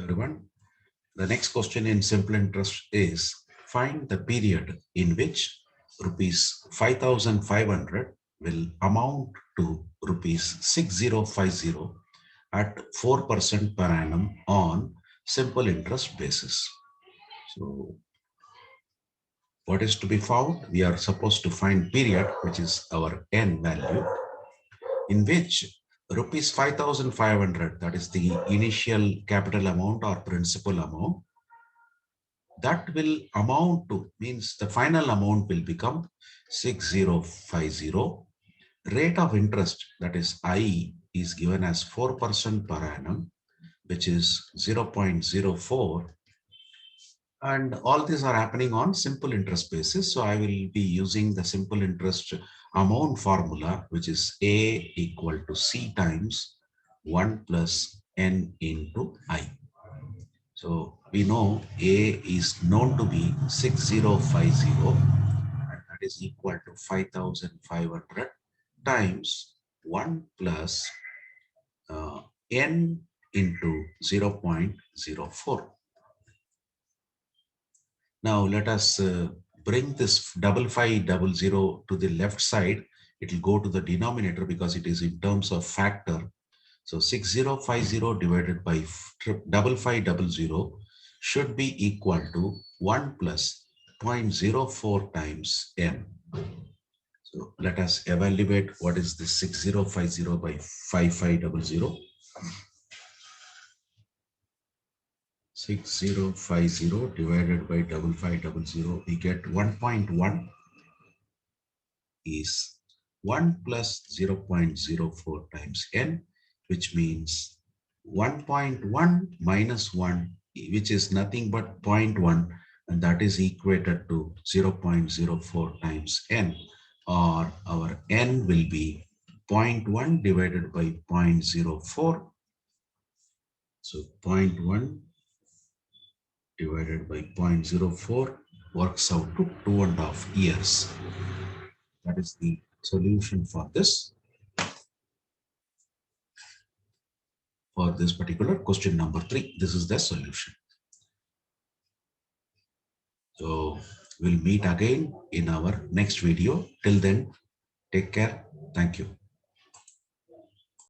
everyone. The next question in simple interest is find the period in which rupees 5,500 will amount to rupees 6050 at 4% per annum on simple interest basis. So what is to be found? We are supposed to find period, which is our n value, in which rupees 5,500, that is the initial capital amount or principal amount, that will amount to, means the final amount will become 6050. Rate of interest, that is I, is given as 4% per annum, which is 0.04. And all these are happening on simple interest basis. So I will be using the simple interest amount formula, which is A equal to C times 1 plus N into I. So we know A is known to be 6050, and that is equal to 5,500 times 1 plus N into 0.04. Now let us bring this 5500 to the left side. It will go to the denominator because it is in terms of factor. So 6050 divided by 5500 should be equal to 1 plus 0.04 times n. So let us evaluate what is this 6050 by 5500. 6050 divided by 5500, we get 1.1 is 1 plus 0.04 times n, which means 1.1 minus 1, which is nothing but 0.1, and that is equated to 0.04 times n, or our n will be 0.1 divided by 0.04. So 0.1 divided by 0.04 works out to 2.5 years. That is the solution for this particular question number 3. This is the solution. So we'll meet again in our next video. Till then, take care. Thank you.